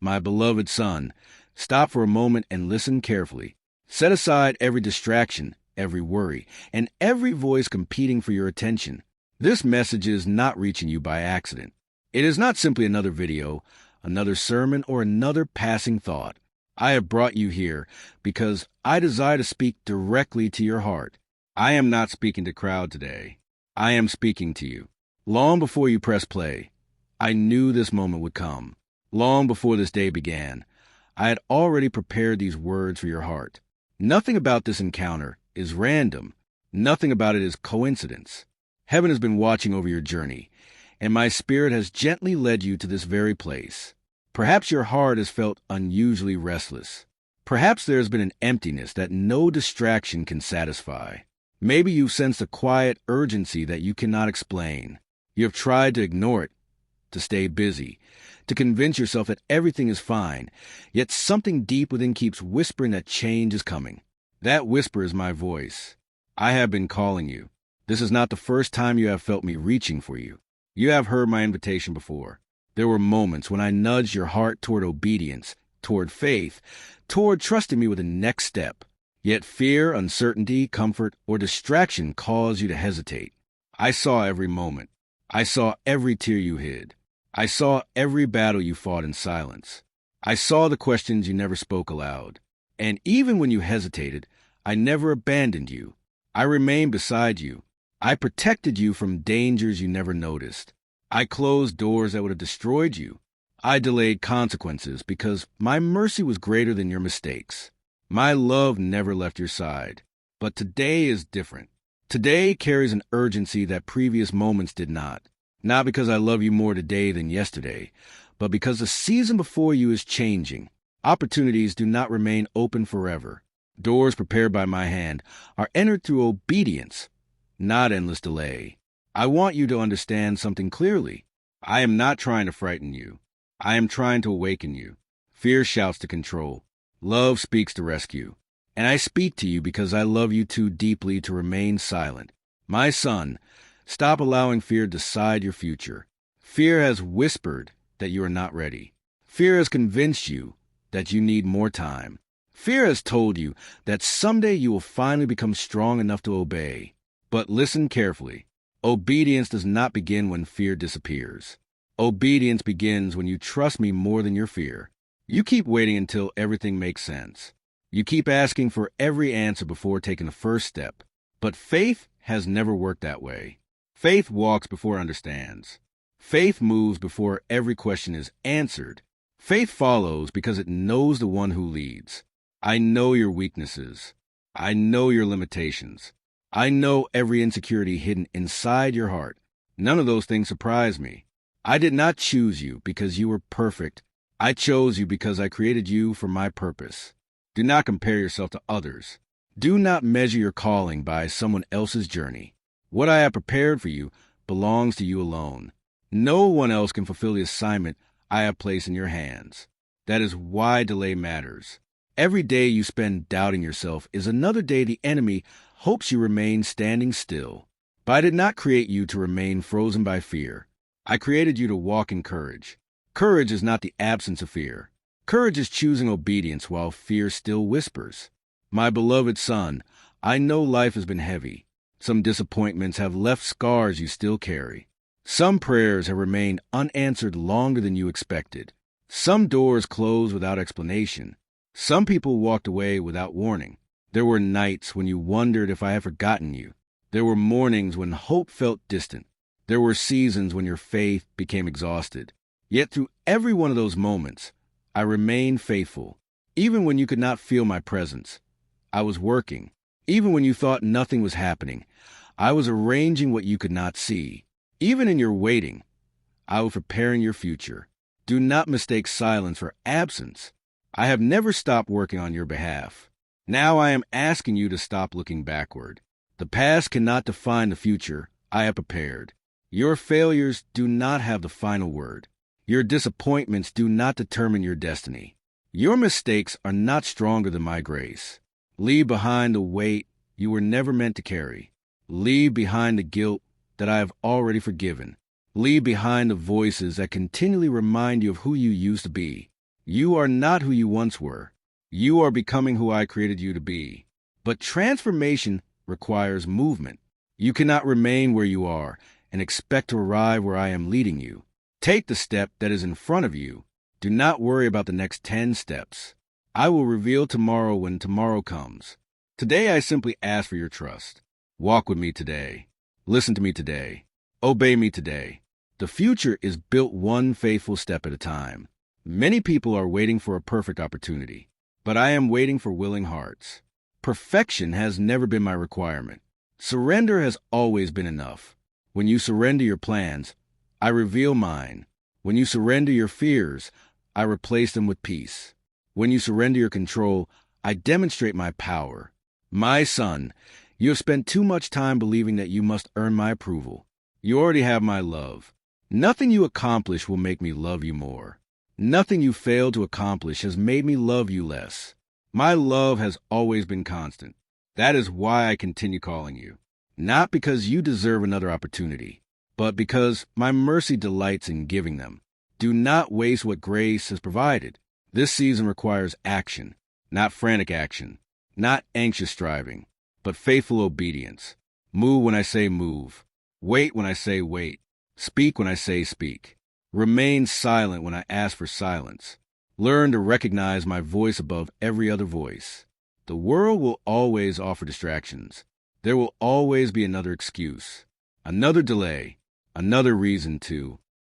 My beloved son, stop for a moment and listen carefully. Set aside every distraction, every worry, and every voice competing for your attention. This message is not reaching you by accident. It is not simply another video, another sermon, or another passing thought. I have brought you here because I desire to speak directly to your heart. I am not speaking to crowd today. I am speaking to you. Long before you press play, I knew this moment would come. Long before this day began, I had already prepared these words for your heart. Nothing about this encounter is random. Nothing about it is coincidence. Heaven has been watching over your journey, and my spirit has gently led you to this very place. Perhaps your heart has felt unusually restless. Perhaps there has been an emptiness that no distraction can satisfy. Maybe you've sensed a quiet urgency that you cannot explain. You have tried to ignore it, to stay busy, to convince yourself that everything is fine, yet something deep within keeps whispering that change is coming. That whisper is my voice. I have been calling you. This is not the first time you have felt me reaching for you. You have heard my invitation before. There were moments when I nudged your heart toward obedience, toward faith, toward trusting me with the next step. Yet fear, uncertainty, comfort, or distraction cause you to hesitate. I saw every moment. I saw every tear you hid. I saw every battle you fought in silence. I saw the questions you never spoke aloud. And even when you hesitated, I never abandoned you. I remained beside you. I protected you from dangers you never noticed. I closed doors that would have destroyed you. I delayed consequences because my mercy was greater than your mistakes. My love never left your side. But today is different. Today carries an urgency that previous moments did not. Not because I love you more today than yesterday, but because the season before you is changing. Opportunities do not remain open forever. Doors prepared by my hand are entered through obedience, not endless delay. I want you to understand something clearly. I am not trying to frighten you. I am trying to awaken you. Fear shouts to control. Love speaks to rescue. And I speak to you because I love you too deeply to remain silent. My son, stop allowing fear to decide your future. Fear has whispered that you are not ready. Fear has convinced you that you need more time. Fear has told you that someday you will finally become strong enough to obey. But listen carefully. Obedience does not begin when fear disappears. Obedience begins when you trust me more than your fear. You keep waiting until everything makes sense. You keep asking for every answer before taking the first step. But faith has never worked that way. Faith walks before it understands. Faith moves before every question is answered. Faith follows because it knows the one who leads. I know your weaknesses. I know your limitations. I know every insecurity hidden inside your heart. None of those things surprise me. I did not choose you because you were perfect. I chose you because I created you for my purpose. Do not compare yourself to others. Do not measure your calling by someone else's journey. What I have prepared for you belongs to you alone. No one else can fulfill the assignment I have placed in your hands. That is why delay matters. Every day you spend doubting yourself is another day the enemy hopes you remain standing still. But I did not create you to remain frozen by fear. I created you to walk in courage. Courage is not the absence of fear. Courage is choosing obedience while fear still whispers. My beloved son, I know life has been heavy. Some disappointments have left scars you still carry. Some prayers have remained unanswered longer than you expected. Some doors closed without explanation. Some people walked away without warning. There were nights when you wondered if I had forgotten you. There were mornings when hope felt distant. There were seasons when your faith became exhausted. Yet through every one of those moments, I remained faithful. Even when you could not feel my presence, I was working. Even when you thought nothing was happening, I was arranging what you could not see. Even in your waiting, I was preparing your future. Do not mistake silence for absence. I have never stopped working on your behalf. Now I am asking you to stop looking backward. The past cannot define the future I have prepared. Your failures do not have the final word. Your disappointments do not determine your destiny. Your mistakes are not stronger than my grace. Leave behind the weight you were never meant to carry. Leave behind the guilt that I have already forgiven. Leave behind the voices that continually remind you of who you used to be. You are not who you once were. You are becoming who I created you to be. But transformation requires movement. You cannot remain where you are and expect to arrive where I am leading you. Take the step that is in front of you. Do not worry about the next 10 steps. I will reveal tomorrow when tomorrow comes. Today I simply ask for your trust. Walk with me today. Listen to me today. Obey me today. The future is built one faithful step at a time. Many people are waiting for a perfect opportunity, but I am waiting for willing hearts. Perfection has never been my requirement. Surrender has always been enough. When you surrender your plans, I reveal mine. When you surrender your fears, I replace them with peace. When you surrender your control, I demonstrate my power. My son, you have spent too much time believing that you must earn my approval. You already have my love. Nothing you accomplish will make me love you more. Nothing you failed to accomplish has made me love you less. My love has always been constant. That is why I continue calling you. Not because you deserve another opportunity, but because my mercy delights in giving them. Do not waste what grace has provided. This season requires action, not frantic action, not anxious striving, but faithful obedience. Move when I say move. Wait when I say wait. Speak when I say speak. Remain silent when I ask for silence. Learn to recognize my voice above every other voice. The world will always offer distractions. There will always be another excuse, another delay, another reason to